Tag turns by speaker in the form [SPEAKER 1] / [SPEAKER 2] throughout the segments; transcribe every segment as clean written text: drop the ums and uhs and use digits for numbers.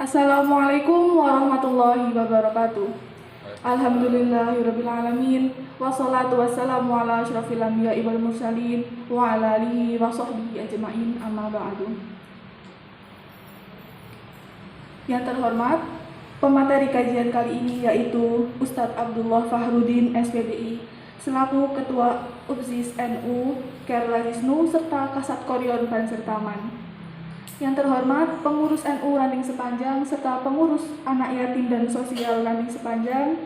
[SPEAKER 1] Assalamualaikum warahmatullahi wabarakatuh. Alhamdulillahirrabbilalamin. Wassalatu wassalamu ala asyrafil anbiya'i wal mursalin wa ala alihi wa sahbihi ajma'in, amma ba'du. Yang terhormat, pemateri kajian kali ini yaitu Ustadz Abdullah Fahrudin SPDI selaku Ketua UPSIS NU Kerala Wisnu serta Kasat Koryon Bansertaman. Yang terhormat, pengurus NU Ranting Sepanjang serta pengurus anak yatim dan sosial Ranting Sepanjang.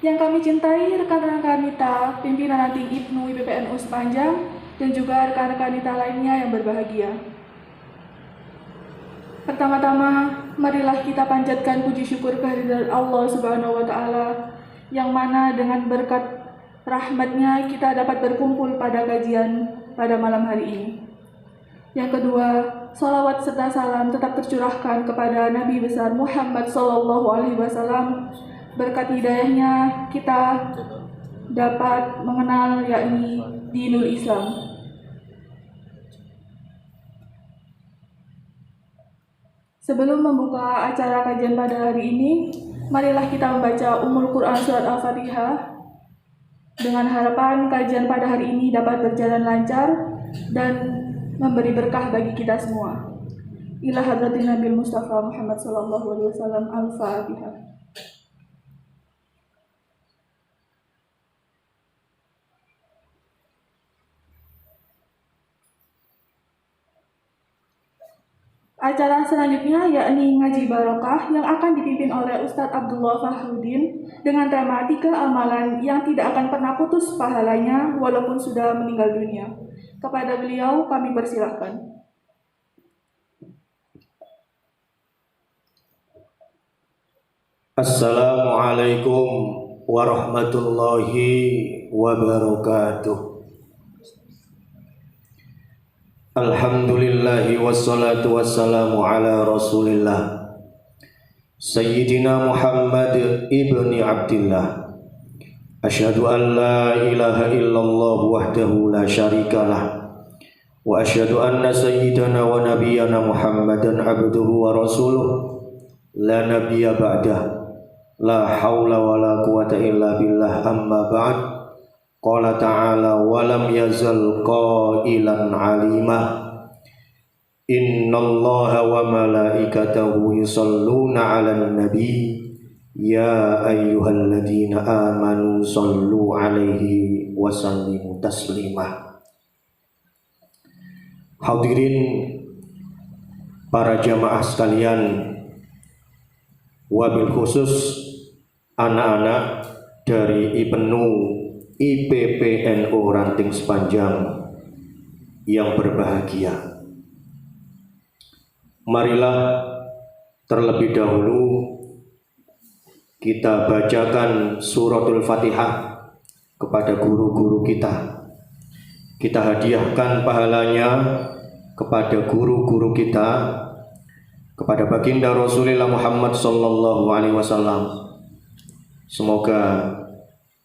[SPEAKER 1] Yang kami cintai rekan-rekan Nita, pimpinan ranting IPNU IPPNU Sepanjang, dan juga rekan-rekan Nita lainnya yang berbahagia. Pertama-tama, marilah kita panjatkan puji syukur kehadirat Allah Subhanahu wa Ta'ala, yang mana dengan berkat rahmatnya kita dapat berkumpul pada kajian pada malam hari ini. Yang kedua, salawat serta salam tetap tercurahkan kepada Nabi besar Muhammad SAW. Berkat hidayahnya kita dapat mengenal yakni dinul Islam. Sebelum membuka acara kajian pada hari ini, marilah kita membaca Ummul Quran Surat Al-Fatihah dengan harapan kajian pada hari ini dapat berjalan lancar dan memberi berkah bagi kita semua. Ila hadratin Nabi Mustafa Muhammad sallallahu alaihi wasallam. Al-Fatihah. Acara selanjutnya yakni ngaji barokah yang akan dipimpin oleh Ustadz Abdullah Fahrudin dengan tema 3 amalan yang tidak akan pernah putus pahalanya walaupun sudah meninggal dunia. Kepada beliau kami persilahkan.
[SPEAKER 2] Assalamualaikum warahmatullahi wabarakatuh. Alhamdulillahi wassalatu wassalamu ala rasulillah Sayyidina Muhammad ibni Abdillah. Asyhadu an la ilaha illallah wahdahu la syarikalah wa asyhadu anna sayyidana wa nabiyyana Muhammadan abduhu wa rasuluh la nabiyya ba'dah la haula wa la quwata illa billah, amma ba'd. Qala ta'ala wa lam yazal qailan alimah innallaha wa malaikatahu yusalluna 'alan nabi ya ayyuhalladzina amanu sallu 'alaihi wa sallimu taslima. Hadirin para jamaah sekalian, wabil khusus anak-anak dari IPNU IPPNU Ranting Sepanjang yang berbahagia. Marilah terlebih dahulu kita bacakan suratul Fatihah kepada guru-guru kita. Kita hadiahkan pahalanya kepada guru-guru kita, kepada baginda Rasulullah Muhammad sallallahu alaihi wasallam. Semoga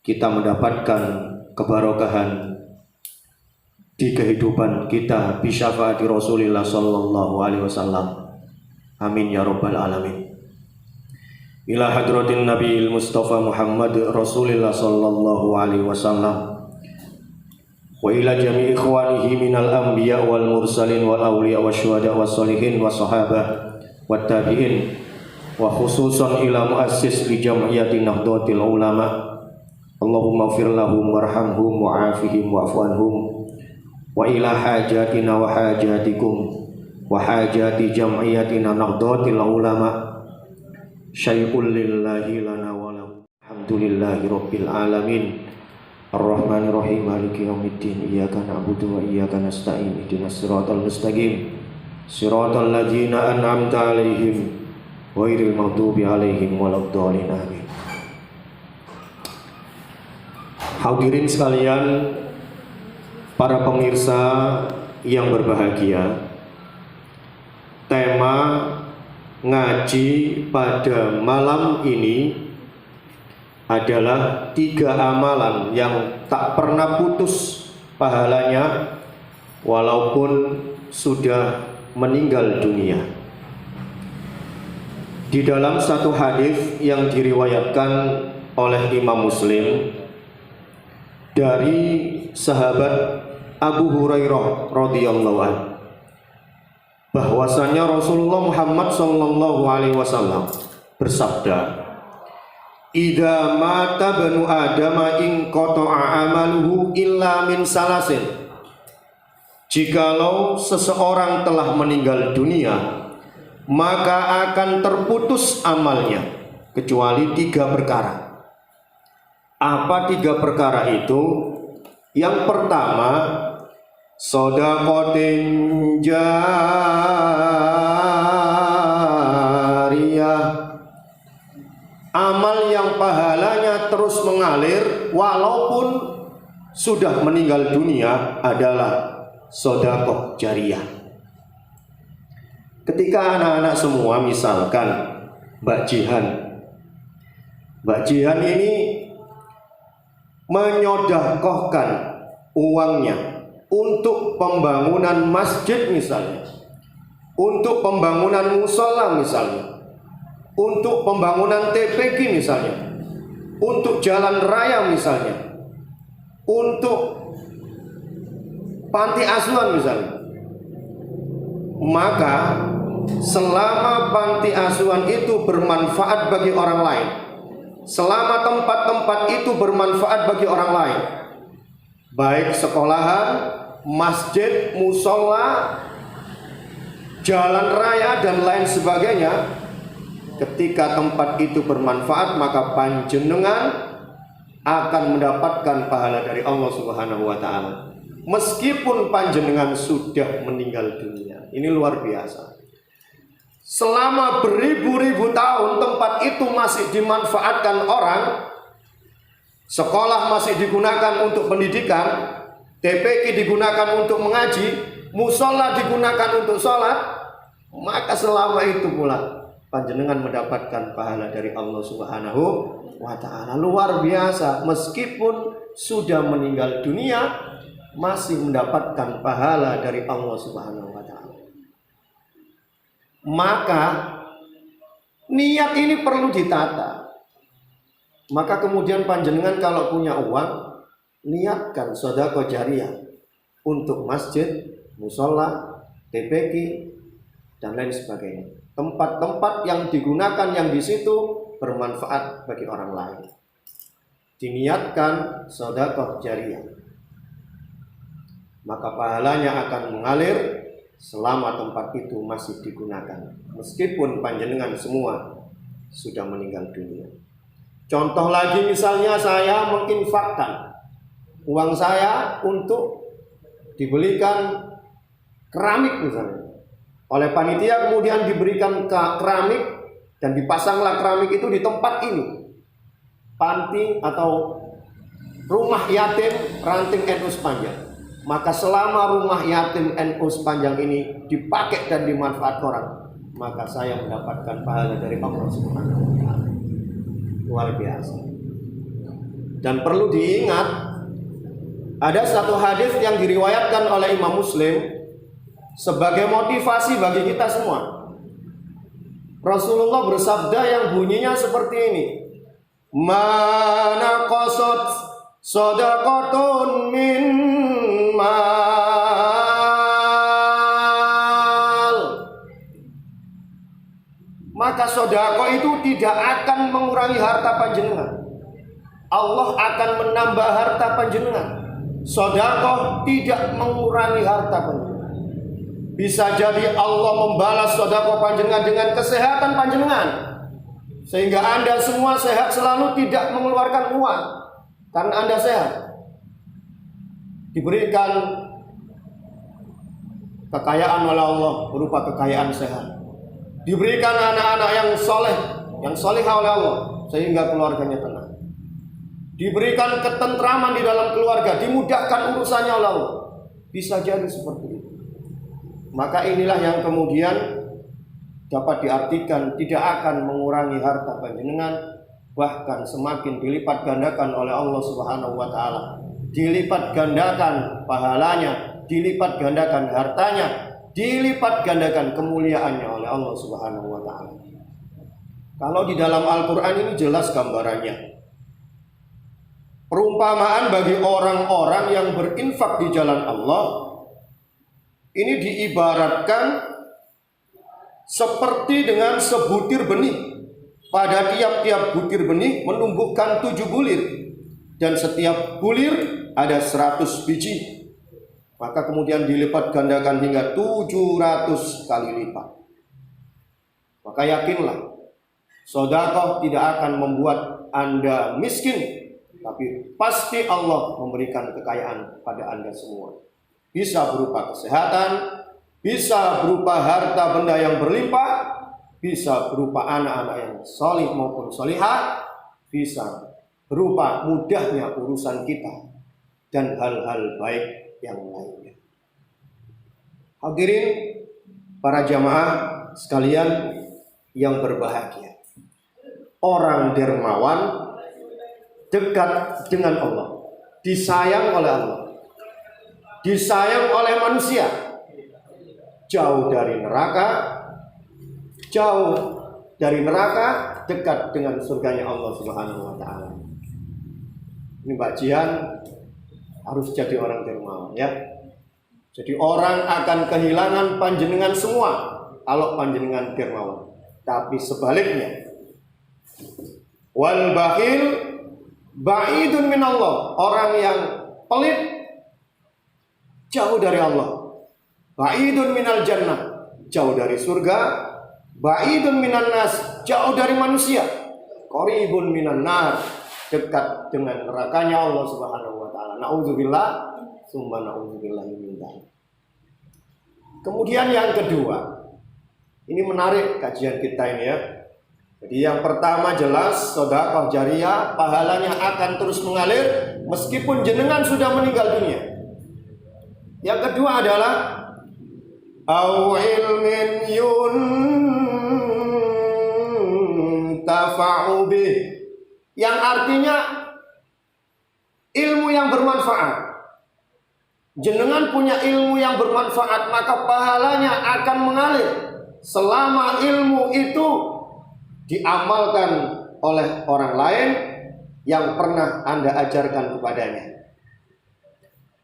[SPEAKER 2] kita mendapatkan keberkahan di kehidupan kita bi syafaati Rasulullah sallallahu alaihi wasallam. Amin ya rabbal alamin. Ila hadratin Nabi Mustafa Muhammad Rasulullah sallallahu alaihi wasallam wa ila jami'i ikhwanihi minal anbiya wal mursalin wal awliya wasyuhada wassalihin wassahabah wat tabi'in wa khususan ila muassis li jam'iyati Nahdlatul Ulama. Allahumma fir lahum warhamhum wa'afihim wa'fu anhum wa ila hajatina wa hajatikum wa hajati jam'iyatina Nahdlatul Ulama syai'ul lillahi lana wa lahu. Alhamdulillahi rabbil alamin. Ar-Rahmanir Rahim. Maliki yaumiddin. Iyyaka na'budu wa iyyaka nasta'in. Ihdinas siratal mustaqim. Siratal ladzina an'amta 'alaihim ghairil maghdubi 'alaihim waladdallin. Amin. Hadirin sekalian, para pemirsa yang berbahagia, tema ngaji pada malam ini adalah 3 amalan yang tak pernah putus pahalanya walaupun sudah meninggal dunia. Di dalam satu hadis yang diriwayatkan oleh Imam Muslim dari sahabat Abu Hurairah radhiyallahu anhu, bahwasanya Rasulullah Muhammad sallallahu alaihi wasallam bersabda, "Idza mata banu Adam in qata'a amaluhu illa min salasin." Jikalau seseorang telah meninggal dunia, maka akan terputus amalnya kecuali 3 perkara. Apa 3 perkara itu? Yang pertama, shadaqatin jariyah, amal yang pahalanya terus mengalir walaupun sudah meninggal dunia adalah shadaqah jariyah. Ketika anak-anak semua, misalkan Mbak Jihan ini menyodakohkan uangnya untuk pembangunan masjid misalnya, untuk pembangunan musola misalnya, untuk pembangunan TPG misalnya, untuk jalan raya misalnya, untuk panti asuhan misalnya, maka selama panti asuhan itu bermanfaat bagi orang lain, selama tempat-tempat itu bermanfaat bagi orang lain, baik sekolahan, masjid, musola, jalan raya dan lain sebagainya, ketika tempat itu bermanfaat, maka panjenengan akan mendapatkan pahala dari Allah Subhanahu wa taala meskipun panjenengan sudah meninggal dunia. Ini luar biasa. Selama beribu-ribu tahun tempat itu masih dimanfaatkan orang, sekolah masih digunakan untuk pendidikan, TPQ digunakan untuk mengaji, musola digunakan untuk sholat, maka selama itu pula panjenengan mendapatkan pahala dari Allah Subhanahu wa ta'ala. Luar biasa, meskipun sudah meninggal dunia masih mendapatkan pahala dari Allah Subhanahu wa ta'ala. Maka niat ini perlu ditata. Maka kemudian panjenengan kalau punya uang, niatkan sedekah jariyah untuk masjid, musola, TPQ dan lain sebagainya. Tempat-tempat yang digunakan yang di situ bermanfaat bagi orang lain. Diniatkan sedekah jariyah, maka pahalanya akan mengalir selama tempat itu masih digunakan, meskipun panjenengan semua sudah meninggal dunia. Contoh lagi, misalnya saya menginfakkan uang saya untuk dibelikan keramik misalnya, oleh panitia kemudian diberikan keramik dan dipasanglah keramik itu di tempat ini, panti atau rumah yatim ranting NU Sepanjang. Maka selama rumah yatim NU Sepanjang ini dipakai dan dimanfaatkan orang, maka saya mendapatkan pahala dari Allah Subhanahu wa ta'ala. Luar biasa. Dan perlu diingat, ada satu hadis yang diriwayatkan oleh Imam Muslim sebagai motivasi bagi kita semua. Rasulullah bersabda yang bunyinya seperti ini, "Mana qasat shadaqatun min mal." Maka sedekah itu tidak akan mengurangi harta panjenengan. Allah akan menambah harta panjenengan. Sedekah tidak mengurangi harta panjenengan. Bisa jadi Allah membalas sedekah panjenengan dengan kesehatan panjenengan, sehingga Anda semua sehat selalu, tidak mengeluarkan uang karena Anda sehat. Diberikan kekayaan oleh Allah berupa kekayaan sehat. Diberikan anak-anak yang soleh, yang solehah oleh Allah, sehingga keluarganya tenang. Diberikan ketentraman di dalam keluarga, dimudahkan urusannya oleh Allah. Bisa jadi seperti itu. Maka inilah yang kemudian dapat diartikan tidak akan mengurangi harta panjenengan, bahkan semakin dilipat gandakan oleh Allah Subhanahu wa ta'ala. Dilipat gandakan pahalanya dilipat gandakan hartanya, dilipat gandakan kemuliaannya oleh Allah Subhanahu wa taala. Kalau di dalam Al-Qur'an ini jelas gambarannya. Perumpamaan bagi orang-orang yang berinfak di jalan Allah ini diibaratkan seperti dengan sebutir benih. Pada tiap-tiap butir benih menumbuhkan 7 bulir, dan setiap bulir ada 100 biji. Maka kemudian dilipat gandakan hingga 700 kali lipat. Maka yakinlah, sedekah tidak akan membuat Anda miskin, tapi pasti Allah memberikan kekayaan pada Anda semua. Bisa berupa kesehatan, bisa berupa harta benda yang berlimpah, bisa berupa anak-anak yang solih maupun solihah, bisa berupa mudahnya urusan kita, dan hal-hal baik yang lainnya. Hadirin para jamaah sekalian yang berbahagia, orang dermawan dekat dengan Allah, disayang oleh Allah, disayang oleh manusia, jauh dari neraka, dekat dengan surganya Allah Subhanahu wa taala. Ini Mbak Jian harus jadi orang dermawan ya. Jadi orang akan kehilangan panjenengan semua kalau panjenengan dermawan. Tapi sebaliknya, wal bakhil ba'idun minallah, orang yang pelit jauh dari Allah. Ba'idun minal jannah, jauh dari surga. Ba'idun minan nas, jauh dari manusia. Qaribun minan nar, dekat dengan nerakanya Allah Subhanahu wa taala. Nauzubillah, summa nauzubillah min dzalik. Kemudian yang kedua, ini menarik kajian kita ini ya. Jadi yang pertama jelas sedekah jariyah pahalanya akan terus mengalir meskipun jenengan sudah meninggal dunia. Yang kedua adalah au ilmin yuntafa'u bih, yang artinya ilmu yang bermanfaat. Jenengan punya ilmu yang bermanfaat, maka pahalanya akan mengalir selama ilmu itu diamalkan oleh orang lain yang pernah Anda ajarkan kepadanya.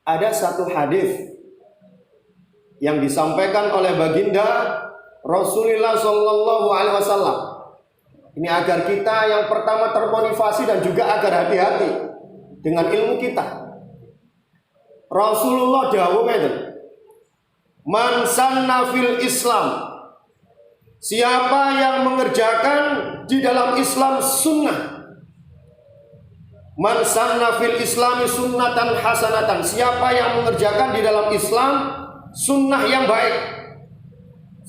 [SPEAKER 2] Ada satu hadis yang disampaikan oleh baginda Rasulullah Shallallahu Alaihi Wasallam. Ini agar kita yang pertama termotivasi dan juga agar hati-hati dengan ilmu kita. Rasulullah dawuh ngeten, man sanna fil Islam, siapa yang mengerjakan di dalam Islam sunnah. Man sanna fil Islami sunnatan hasanatan, siapa yang mengerjakan di dalam Islam sunnah yang baik,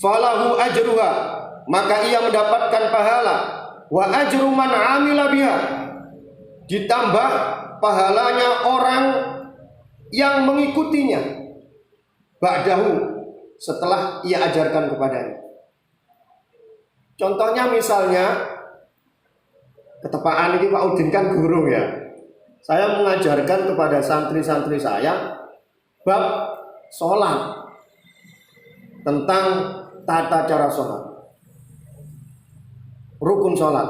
[SPEAKER 2] falahu ajruha, maka ia mendapatkan pahala, wa ajru man amila biha, ditambah pahalanya orang yang mengikutinya, ba'dahu, setelah ia ajarkan kepadanya. Contohnya misalnya, ketepaan ini Pak Udin kan guru ya. Saya mengajarkan kepada santri-santri saya bab sholat, tentang tata cara sholat, rukun sholat,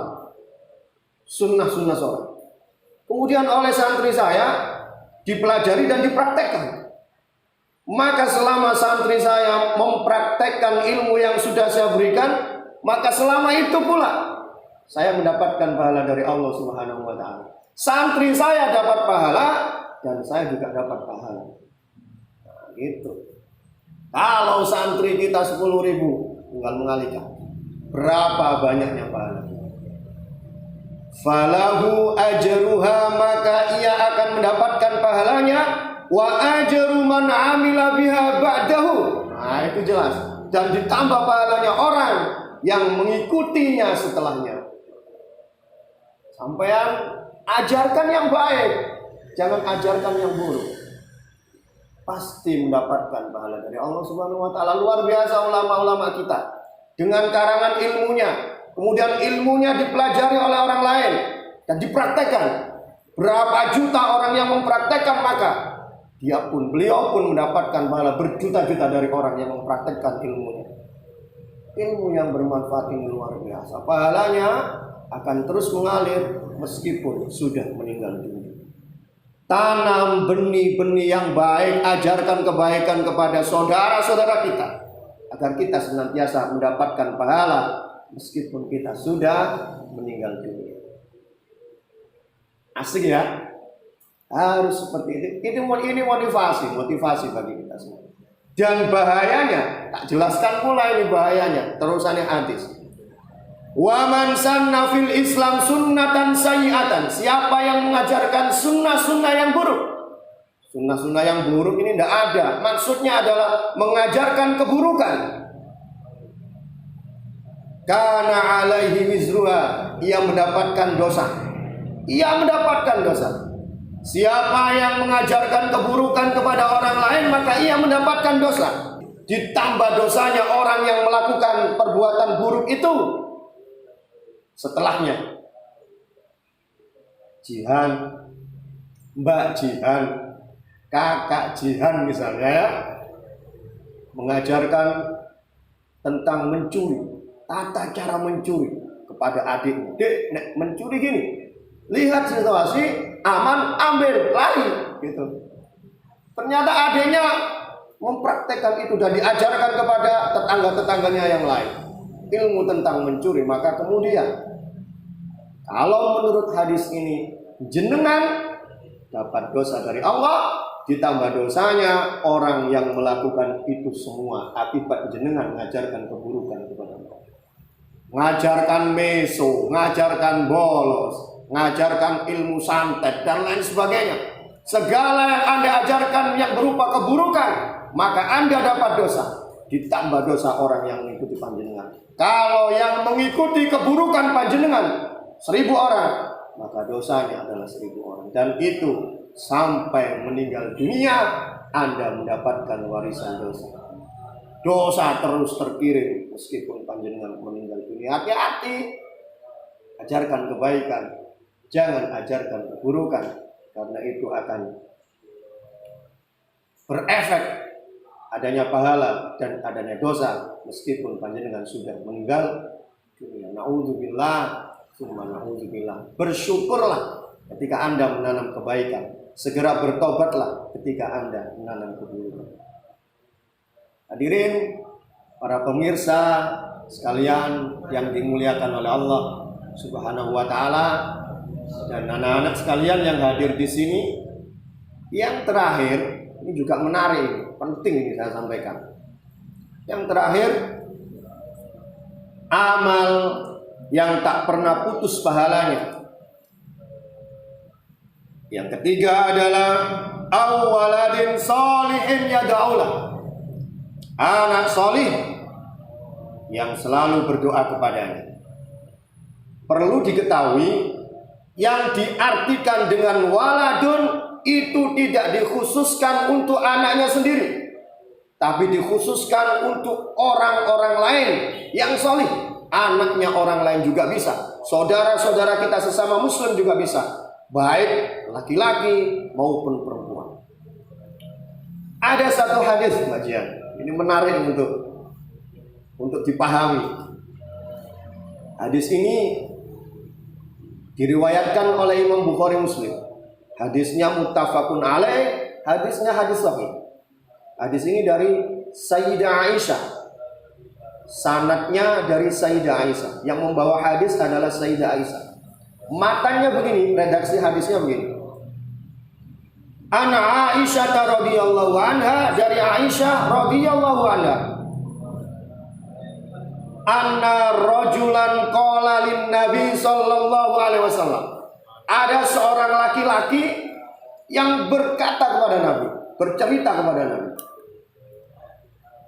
[SPEAKER 2] sunnah-sunnah sholat. Kemudian oleh santri saya dipelajari dan dipraktekkan. Maka selama santri saya mempraktekkan ilmu yang sudah saya berikan, maka selama itu pula saya mendapatkan pahala dari Allah Subhanahu wa taala. Santri saya dapat pahala dan saya juga dapat pahala. Nah, gitu. Kalau santri kita 10.000 tinggal mengalihkan, berapa banyaknya pahala? Falahu ajruha, maka ia akan mendapatkan pahalanya, wa ajru man amila biha ba'dahu. Nah, itu jelas. Dan ditambah pahalanya orang yang mengikutinya setelahnya. Sampean ajarkan yang baik, jangan ajarkan yang buruk. Pasti mendapatkan pahala dari Allah Subhanahu wa taala. Luar biasa ulama-ulama kita dengan karangan ilmunya. Kemudian ilmunya dipelajari oleh orang lain dan dipraktekkan. Berapa juta orang yang mempraktekkan, maka
[SPEAKER 3] beliau pun mendapatkan pahala berjuta-juta dari orang yang mempraktekkan ilmunya. Ilmu yang bermanfaat ini luar biasa. Pahalanya akan terus mengalir meskipun sudah meninggal dunia. Tanam benih-benih yang baik, ajarkan kebaikan kepada saudara-saudara kita agar kita senantiasa mendapatkan pahala meskipun kita sudah meninggal dunia. Asik ya? Harus seperti itu. Ini motivasi bagi kita semua. Dan bahayanya, tak jelaskan pula ini bahayanya. Terusannya hadis. Wa man sanna fil Islam sunnatan sayyi'atan. Siapa yang mengajarkan sunnah-sunnah yang buruk? Sunnah-sunnah yang buruk ini tidak ada. Maksudnya adalah mengajarkan keburukan. Kana alaihi wizruha. Ia mendapatkan dosa. Siapa yang mengajarkan keburukan kepada orang lain, maka ia mendapatkan dosa. Ditambah dosanya orang yang melakukan perbuatan buruk itu. Setelahnya Jihan, Mbak Jihan, Kakak Jihan misalnya ya, mengajarkan tentang mencuri, tata cara mencuri kepada adik. Dek, nek mencuri gini, lihat situasi aman, ambil, lari gitu. Ternyata adiknya mempraktekkan itu dan diajarkan kepada tetangga-tetangganya yang lain ilmu tentang mencuri. Maka kemudian kalau menurut hadis ini jenengan dapat dosa dari Allah, ditambah dosanya orang yang melakukan itu semua akibat jenengan mengajarkan keburukan kepada mereka. Ngajarkan meso, ngajarkan bolos, ngajarkan ilmu santet dan lain sebagainya. Segala yang Anda ajarkan yang berupa keburukan, maka Anda dapat dosa. Ditambah dosa orang yang mengikuti panjenengan. Kalau yang mengikuti keburukan panjenengan 1000 orang, maka dosanya adalah 1000 orang. Dan itu sampai meninggal dunia Anda mendapatkan warisan dosa. Dosa terus terkirim meskipun panjenengan meninggal dunia. Hati-hati. Ajarkan kebaikan, jangan ajarkan keburukan, karena itu akan berefek adanya pahala dan adanya dosa meskipun panjenengan sudah meninggal dunia. Naudzubillah, summa naudzubillah. Bersyukurlah ketika Anda menanam kebaikan, segera bertobatlah ketika Anda menanam keburukan. Hadirin para pemirsa sekalian yang dimuliakan oleh Allah Subhanahu wa taala dan anak-anak sekalian yang hadir di sini, yang terakhir ini juga menarik, penting ini saya sampaikan. Yang terakhir, amal yang tak pernah putus pahalanya. Yang ketiga adalah awaladin sholihin yad'ulah. Anak solih yang selalu berdoa kepadanya. Perlu diketahui, yang diartikan dengan waladun itu tidak dikhususkan untuk anaknya sendiri, tapi dikhususkan untuk orang-orang lain yang solih. Anaknya orang lain juga bisa, saudara-saudara kita sesama muslim juga bisa, baik laki-laki maupun perempuan. Ada satu hadis kajian, ini menarik untuk dipahami. Hadis ini diriwayatkan oleh Imam Bukhari Muslim. Hadisnya muttafaqun alaih, hadisnya hadis sahih. Hadis ini dari Sayyidah Aisyah. Sanadnya dari Sayyidah Aisyah. Yang membawa hadis adalah Sayyidah Aisyah. Matanya begini, redaksi hadisnya begini. Ana Aisyah radhiyallahu anha, dari Aisyah radhiyallahu anha. Anna rajulan qala lin Nabi sallallahu alaihi wasallam. Ada seorang laki-laki yang berkata kepada Nabi, bercerita kepada Nabi.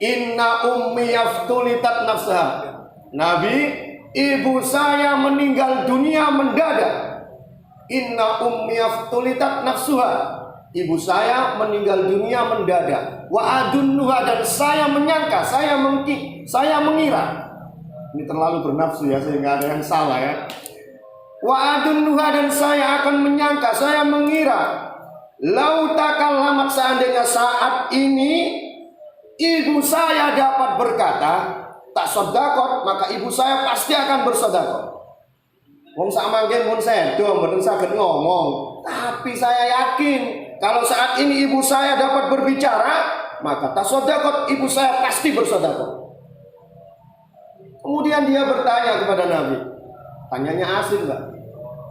[SPEAKER 3] Inna ummi yaftulitat nafsaha. Nabi, ibu saya meninggal dunia mendadak. Inna ummi yaftulitat nafsuha. Ibu saya meninggal dunia mendadak. Wa adunnuha, dan saya menyangka, saya mengira. Ini terlalu bernafsu ya, sehingga ada yang salah ya. Wa adunnuha, dan saya akan menyangka, saya mengira. lau takallamat, seandainya saat ini ibu saya dapat berkata tasaddaqat, maka ibu saya pasti akan bersedekah. Wong sak mangke mun sedo mboten saged ngomong, tapi saya yakin kalau saat ini ibu saya dapat berbicara, maka tasaddaqat, ibu saya pasti bersedekah. Kemudian dia bertanya kepada Nabi, tanyanya asing enggak?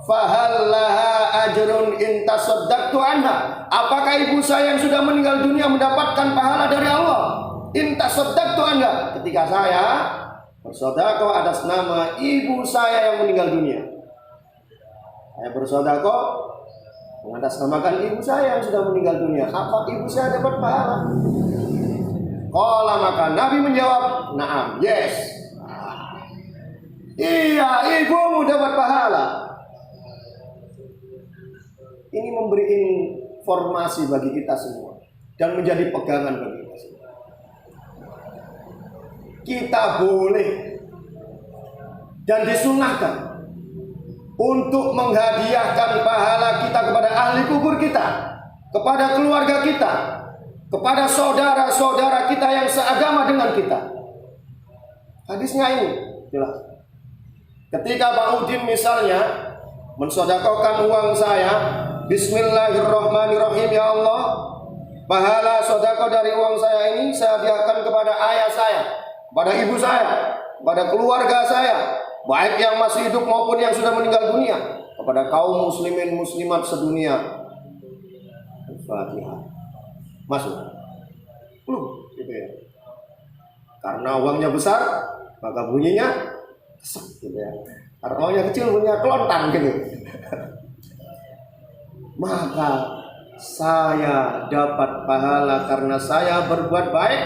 [SPEAKER 3] Fahal laha ajrun in tasaddaqtu anha, apakah ibu saya yang sudah meninggal dunia mendapatkan pahala dari Allah? In tasaddaqtu anha, ketika saya bersedekah atas nama ibu saya yang meninggal dunia. Saya bersedekah mengatasnamakan ibu saya yang sudah meninggal dunia, apa ibu saya dapat pahala? Qala, maka Nabi menjawab, na'am, yes. Iya, ibumu dapat pahala. Ini memberi informasi bagi kita semua dan menjadi pegangan bagi kita semua. Kita boleh dan disunahkan untuk menghadiahkan pahala kita kepada ahli kubur kita, kepada keluarga kita, kepada saudara-saudara kita yang seagama dengan kita. Hadisnya ini jelas. Ketika Pak Udin misalnya mensedekahkan uang saya, bismillahirrahmanirrahim, ya Allah, pahala sedekah dari uang saya ini saya hadiahkan kepada ayah saya, kepada ibu saya, kepada keluarga saya, baik yang masih hidup maupun yang sudah meninggal dunia, kepada kaum muslimin muslimat sedunia. Al-Fatihah. Masuk. Belum, gitu ya. Karena uangnya besar, maka bunyinya kesek, gitu ya. Karena uangnya kecil bunyinya kelontang gitu. Maka saya dapat pahala karena saya berbuat baik.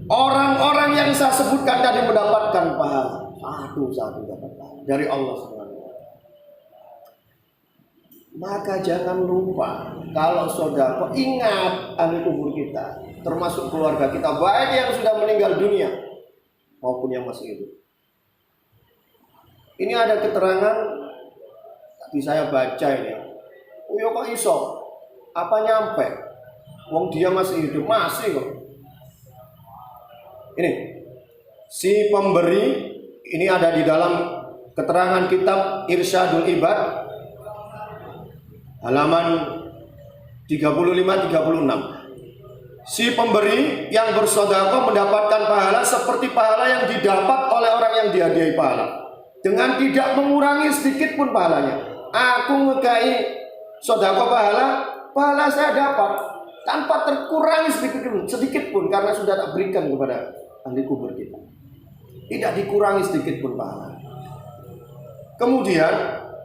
[SPEAKER 3] Orang-orang yang saya sebutkan tadi mendapatkan pahala. Satu dapat pahala dari Allah SWT. Maka jangan lupa kalau saudara ingat ahli kubur kita, termasuk keluarga kita, baik yang sudah meninggal dunia maupun yang masih hidup. Ini ada keterangan tadi saya baca ini. Oh ya kok iso? Apa nyampe? Wong dia masih hidup, masih kok. Ini si pemberi, ini ada di dalam keterangan kitab Irsyadul Ibad halaman 35-36. Si pemberi yang bersedekah mendapatkan pahala seperti pahala yang didapat oleh orang yang dihadiahi pahala, dengan tidak mengurangi sedikit pun pahalanya. Aku ngegai sedekah pahala saya dapat tanpa terkurangi sedikit pun karena sudah tak berikan kepada ahli kubur kita. Tidak dikurangi sedikit pun pahala. Kemudian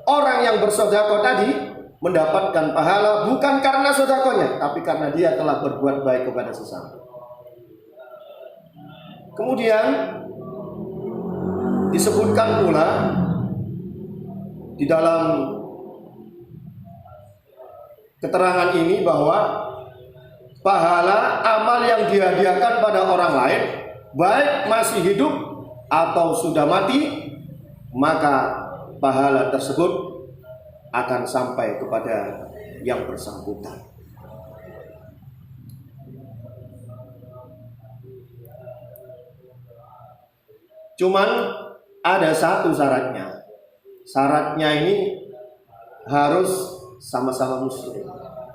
[SPEAKER 3] orang yang bersedekah tadi mendapatkan pahala bukan karena sedekahnya, tapi karena dia telah berbuat baik kepada sesama. Kemudian disebutkan pula di dalam keterangan ini bahwa pahala amal yang dihadiahkan pada orang lain, baik masih hidup atau sudah mati, maka pahala tersebut akan sampai kepada yang bersangkutan. Cuman ada satu syaratnya. Syaratnya ini harus sama-sama muslim.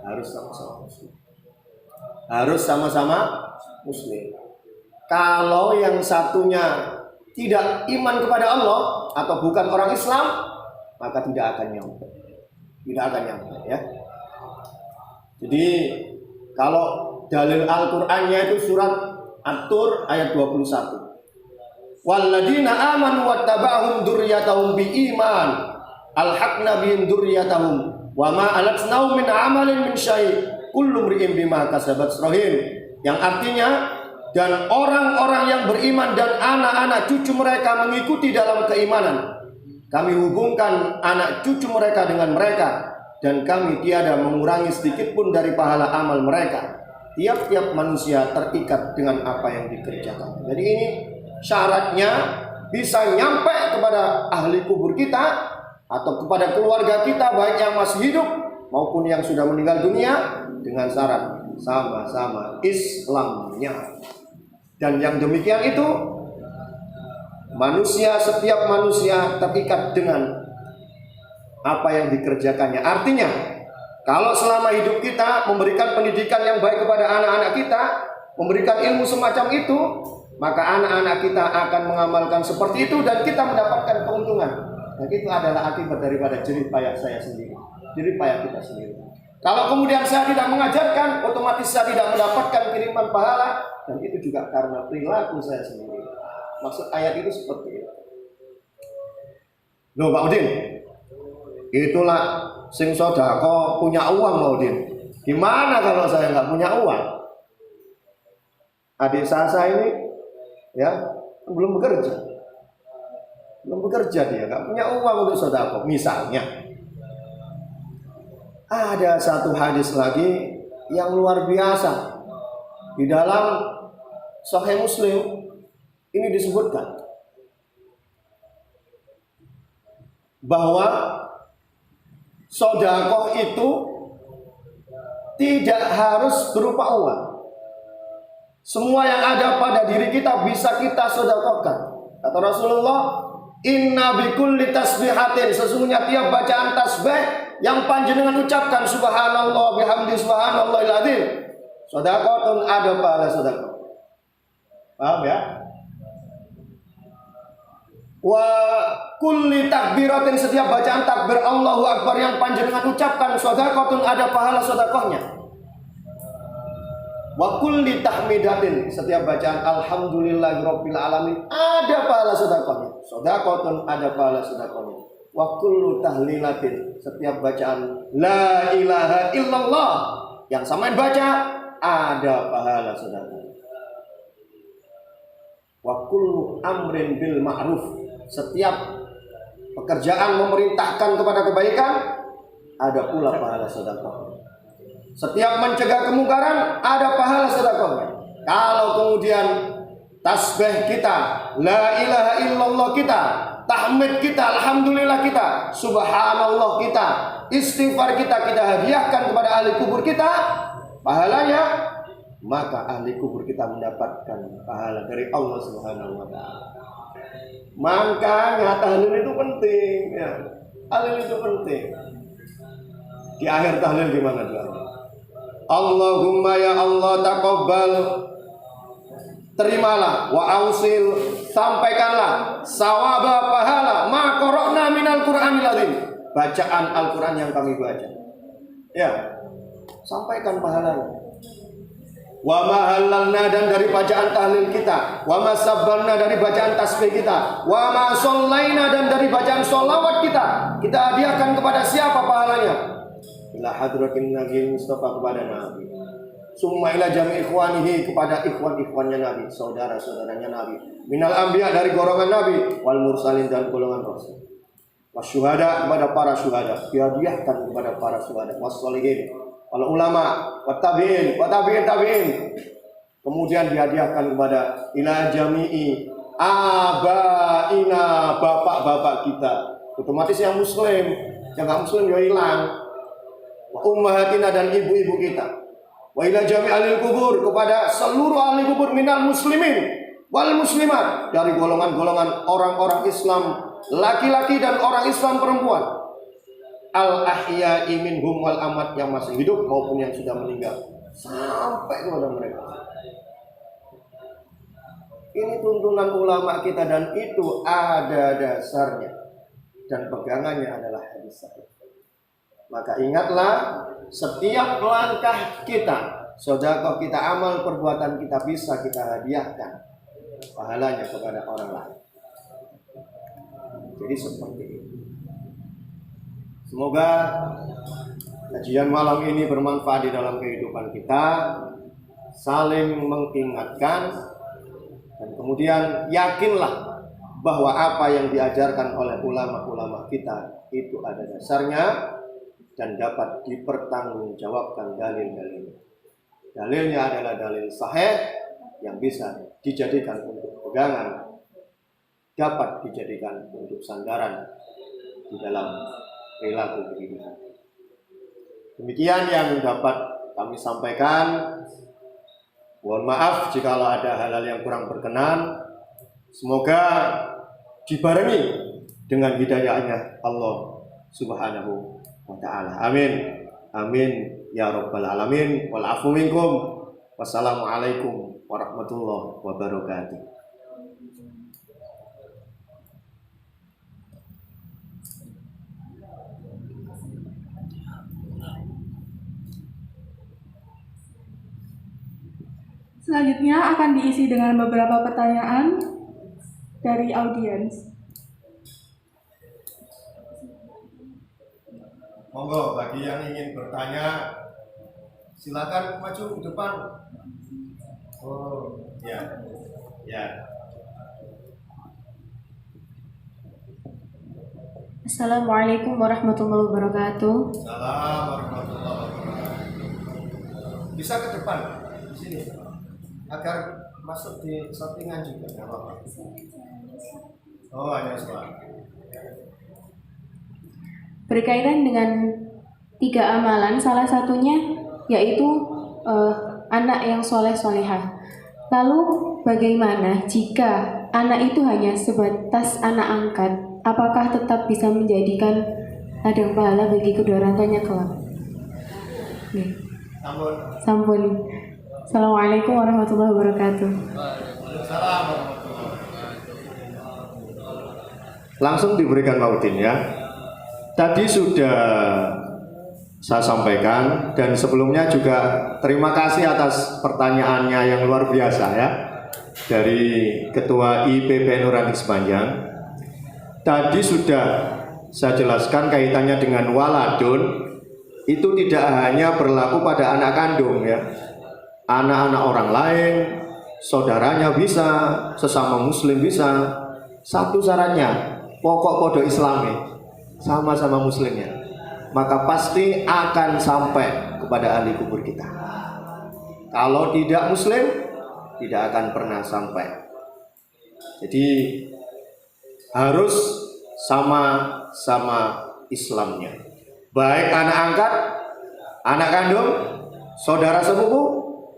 [SPEAKER 3] Harus sama-sama muslim. Harus sama-sama muslim. Kalau yang satunya tidak iman kepada Allah atau bukan orang Islam, maka tidak akan nyampe. Tidak akan nyampe, ya. Jadi kalau dalil Al-Qur'annya itu surat At-Tur ayat 21. Walladzina amanu wattaba'hum dzurriyyatahum biiman alhaqna bihim dzurriyyatahum wa ma alatnahum min amalin min syai' kullu mri'in bima kasabat rahim. Yang artinya, dan orang-orang yang beriman dan anak-anak cucu mereka mengikuti dalam keimanan, kami hubungkan anak cucu mereka dengan mereka, dan kami tiada mengurangi sedikit pun dari pahala amal mereka. Tiap-tiap manusia terikat dengan apa yang dikerjakan. Jadi ini syaratnya bisa nyampe kepada ahli kubur kita atau kepada keluarga kita, baik yang masih hidup maupun yang sudah meninggal dunia dengan syarat sama-sama Islamnya. Dan yang demikian itu setiap manusia terikat dengan apa yang dikerjakannya. Artinya, kalau selama hidup kita memberikan pendidikan yang baik kepada anak-anak kita, memberikan ilmu semacam itu, maka anak-anak kita akan mengamalkan seperti itu dan kita mendapatkan keuntungan. Dan itu adalah akibat daripada jerih payah saya sendiri, jerih payah kita sendiri. Kalau kemudian saya tidak mengajarkan, otomatis saya tidak mendapatkan kiriman pahala, dan itu juga karena perilaku saya sendiri. Maksud ayat itu seperti itu. Loh Pak Udin, itulah sing sodako punya uang Pak Udin. Gimana kalau saya nggak punya uang? Adik saya ini ya belum bekerja dia nggak punya uang untuk sodako. Misalnya ada satu hadis lagi yang luar biasa di dalam Sahih Muslim. Ini disebutkan bahwa sedekah itu tidak harus berupa uang. Semua yang ada pada diri kita bisa kita sedekahkan. Kata Rasulullah, inna bikulli tasbihatin, sesungguhnya tiap bacaan tasbih yang panjenengan ucapkan subhanallah bihamdi subhanallahil adzim, sedekahun ada pahala sedekah. Paham ya? Wa kulli takbiratin, setiap bacaan takbir Allahu Akbar yang panjenengan ucapkan sedekahun ada pahala sedekahnya. Wa kulli tahmidatin, setiap bacaan alhamdulillahirabbil alamin ada pahala sedekahnya. Sedekahun ada pahala sedekahnya. Wa kullu tahlilatin, setiap bacaan la ilaha illallah yang samain baca ada pahala sedekahnya. Wa kullu amrin bil ma'ruf, setiap pekerjaan memerintahkan kepada kebaikan ada pula pahala sedekah. Setiap mencegah kemungkaran ada pahala sedekahnya. Kalau kemudian tasbih kita, la ilaha illallah kita, tahmid kita, alhamdulillah kita, subhanallah kita, istighfar kita hadiahkan kepada ahli kubur kita pahalanya, maka ahli kubur kita mendapatkan pahala dari Allah Subhanahu wa taala. Makanya tahlil itu penting ya. Tahlil itu penting. Di akhir tahlil gimana doanya? Allahumma ya Allah taqabbal, terimalah, wa ausil, sampaikanlah sawaba pahala ma qara'na minal Qur'anil azim, bacaan Al-Qur'an yang kami baca. Ya. Sampaikan pahalanya. Wa ma halalna, dan dari bacaan tahlil kita, wa ma sabbalna, dari bacaan tasbih kita, wa ma shallaina, dan dari bacaan sholawat kita hadiahkan kepada siapa pahalanya? Ila hadratin Nabi Mustafa, kepada Nabi. Summa ila jami ikhwanihi, kepada ikhwan-ikhwannya Nabi, saudara-saudaranya Nabi. Minal anbiya, dari golongan Nabi, wal mursalin, dan golongan rasul. Wasyuhada, kepada para syuhada, dihadiahkan kepada para syuhada, wassolihin, para ulama, wattabi'in, tabi'in. Kemudian dihadiahkan kepada ila jami'i abaina, bapak-bapak kita. Otomatis yang muslim, yang enggak muslim ya hilang. Wa ummahatina, dan ibu-ibu kita. Wa ila jami'il kubur, kepada seluruh ahli kubur minal muslimin wal muslimat, dari golongan-golongan orang-orang Islam laki-laki dan orang Islam perempuan. Al ahya'i minhum wal amat, yang masih hidup maupun yang sudah meninggal, sampai kepada mereka. Ini tuntunan ulama kita, dan itu ada dasarnya dan pegangannya adalah hadis sahih. Maka ingatlah, setiap langkah kita, sedekah kita, amal perbuatan kita bisa kita hadiahkan pahalanya kepada orang lain. Jadi seperti itu. Semoga kajian malam ini bermanfaat di dalam kehidupan kita, saling mengingatkan, dan kemudian yakinlah bahwa apa yang diajarkan oleh ulama-ulama kita itu ada dasarnya dan dapat dipertanggungjawabkan dalil-dalilnya. Dalilnya adalah dalil sahih yang bisa dijadikan untuk pegangan, dapat dijadikan untuk sandaran di dalam perilaku kehidupan. Demikian yang dapat kami sampaikan. Mohon maaf jika ada hal-hal yang kurang berkenan. Semoga dibarengi dengan hidayahnya Allah Subhanahu wa ta'ala. Amin. Amin ya rabbal alamin. Wal afu minkum. Wassalamualaikum warahmatullahi wabarakatuh.
[SPEAKER 1] Selanjutnya akan diisi dengan beberapa pertanyaan dari audiens.
[SPEAKER 3] Monggo bagi yang ingin bertanya silakan maju ke depan. Oh, ya. Ya.
[SPEAKER 4] Assalamualaikum warahmatullahi wabarakatuh.
[SPEAKER 3] Salam warahmatullahi wabarakatuh. Bisa ke depan di sini agar masuk di settingan juga nggak apa-apa. Oh, hanya suara.
[SPEAKER 4] Berkaitan dengan 3 amalan, salah satunya yaitu anak yang soleh-solehah. Lalu bagaimana jika anak itu hanya sebatas anak angkat? Apakah tetap bisa menjadikan ladang pahala bagi kedua orang tuanya kelak? Nih,
[SPEAKER 3] Sampun.
[SPEAKER 4] sampun. Assalamualaikum warahmatullahi wabarakatuh.
[SPEAKER 3] Salam warahmatullahi wabarakatuh. Langsung diberikan Pak Udin ya. Tadi sudah saya sampaikan dan sebelumnya juga terima kasih atas pertanyaannya yang luar biasa ya dari Ketua IPP Nurani Sepanjang. Tadi sudah saya jelaskan kaitannya dengan waladun itu tidak hanya berlaku pada anak kandung ya, anak-anak orang lain, saudaranya bisa, sesama muslim bisa. Satu syaratnya pokok podo islami sama-sama muslimnya, maka pasti akan sampai kepada ahli kubur kita. Kalau tidak muslim, tidak akan pernah sampai. Jadi harus sama-sama Islamnya. Baik anak angkat, anak kandung, saudara sepupu,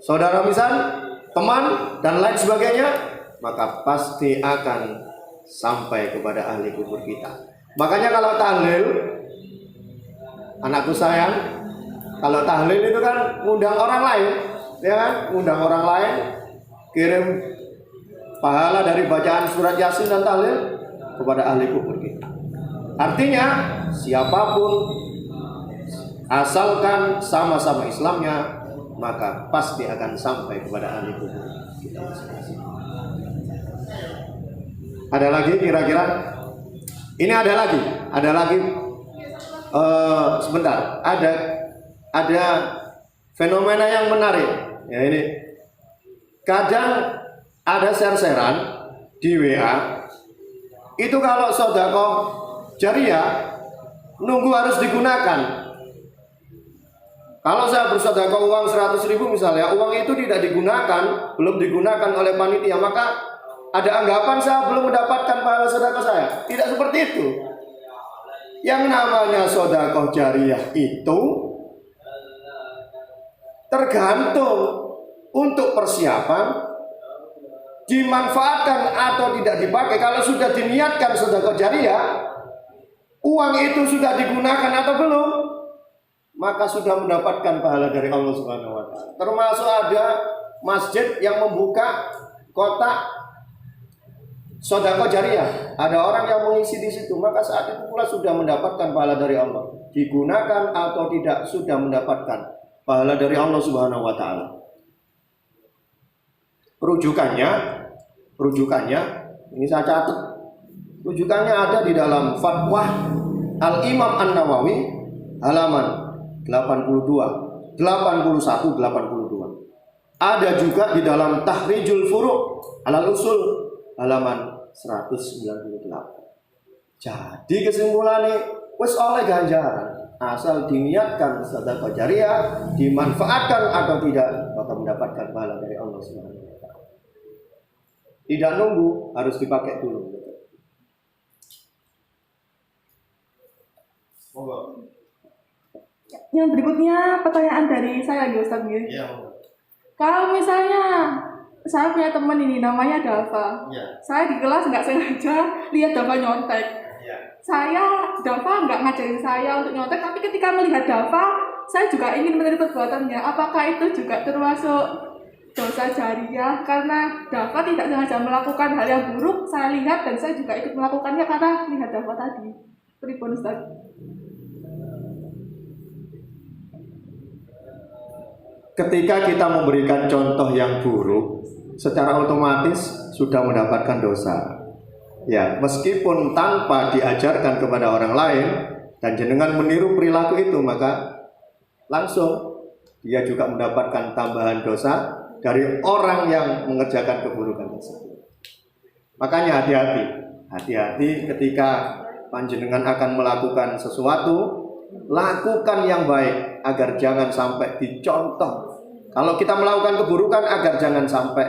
[SPEAKER 3] saudara misan, teman, dan lain sebagainya, maka pasti akan sampai kepada ahli kubur kita. Makanya kalau tahlil, anakku sayang, kalau tahlil itu kan ngundang orang lain, ya kan? Ngundang orang lain, kirim pahala dari bacaan surat Yasin dan tahlil kepada ahli kubur kita. Artinya siapapun asalkan sama-sama Islamnya, maka pasti akan sampai kepada ahli kubur kita masing-masing. Ada lagi kira-kira? Ini ada lagi. Sebentar, ada fenomena yang menarik. Ya ini, kadang ada share-sharean di WA. Itu kalau sedekah jariah nunggu harus digunakan. Kalau saya bersedekah uang 100.000 misalnya, uang itu tidak digunakan, belum digunakan oleh panitia, maka ada anggapan saya belum mendapatkan pahala sedekah saya. Tidak seperti itu. Yang namanya sedekah jariah itu tergantung untuk persiapan, dimanfaatkan atau tidak dipakai. Kalau sudah diniatkan sedekah jariah, uang itu sudah digunakan atau belum, maka sudah mendapatkan pahala dari Allah Subhanahu wa taala. Termasuk ada masjid yang membuka kotak sedekah jariah, ada orang yang mengisi di situ, maka saat itu pula sudah mendapatkan pahala dari Allah. Digunakan atau tidak, sudah mendapatkan pahala dari Allah Subhanahu wa taala. Rujukannya ini saya catat. Rujukannya ada di dalam Fatwa Al-Imam An-Nawawi halaman 82, 81, 82. Ada juga di dalam Tahrijul Furu' Alal Usul halaman 198. Jadi kesimpulannya wis oleh ganjaran asal diniatkan sedekah jariah, dimanfaatkan atau tidak, maka mendapatkan pahala dari Allah Subhanahu wa taala. Tidak nunggu, harus dipakai dulu. Monggo.
[SPEAKER 1] Yang berikutnya pertanyaan dari saya lagi Ustaz.
[SPEAKER 3] Iya.
[SPEAKER 1] Kalau misalnya saya punya teman ini namanya Dava,
[SPEAKER 3] Iya.
[SPEAKER 1] saya di kelas nggak sengaja lihat Dava nyontek.
[SPEAKER 3] Iya.
[SPEAKER 1] Dava nggak ngajarin saya untuk nyontek, tapi ketika melihat Dava, saya juga ingin meniru perbuatannya. Apakah itu juga termasuk dosa jariah? Karena Dava tidak sengaja melakukan hal yang buruk, saya lihat dan saya juga ikut melakukannya karena lihat Dava tadi. Pripun Ustaz?
[SPEAKER 3] Ketika kita memberikan contoh yang buruk, secara otomatis sudah mendapatkan dosa. Ya, meskipun tanpa diajarkan kepada orang lain dan jenengan meniru perilaku itu, maka langsung dia juga mendapatkan tambahan dosa dari orang yang mengerjakan keburukan tersebut. Makanya hati-hati ketika panjenengan akan melakukan sesuatu, lakukan yang baik agar jangan sampai dicontoh. Kalau kita melakukan keburukan, agar jangan sampai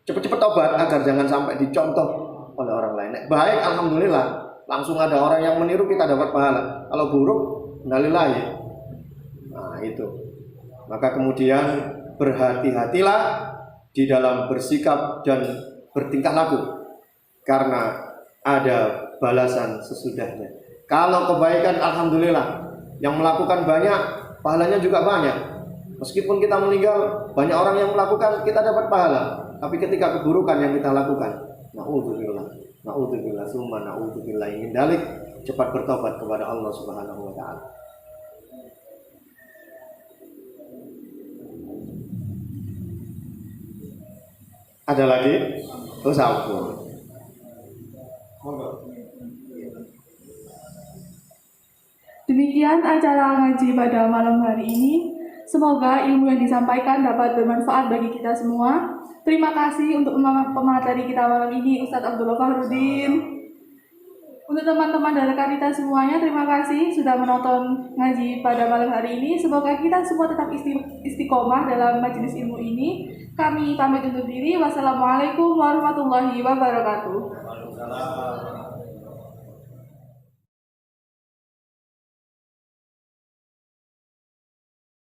[SPEAKER 3] cepat-cepat tobat, agar jangan sampai dicontoh oleh orang lain. Baik, alhamdulillah, langsung ada orang yang meniru, kita dapat pahala. Kalau buruk, innalillahi. Nah itu. Maka kemudian berhati-hatilah di dalam bersikap dan bertingkah laku, karena ada balasan sesudahnya. Kalau kebaikan, alhamdulillah, yang melakukan banyak, pahalanya juga banyak. Meskipun kita meninggal, banyak orang yang melakukan, kita dapat pahala. Tapi ketika keburukan yang kita lakukan, na'udzubillah, summa na'udzubillah min dzalik, cepat bertobat kepada Allah Subhanahu wa taala. Ada lagi? Terus apa?
[SPEAKER 1] Demikian acara ngaji pada malam hari ini. Semoga ilmu yang disampaikan dapat bermanfaat bagi kita semua. Terima kasih untuk pemateri kita malam ini, Ustadz Abdullah Fahrudin. Untuk teman-teman dari Karita semuanya, terima kasih sudah menonton ngaji pada malam hari ini. Semoga kita semua tetap istiqomah dalam majelis ilmu ini. Kami pamit undur diri. Wassalamualaikum warahmatullahi wabarakatuh.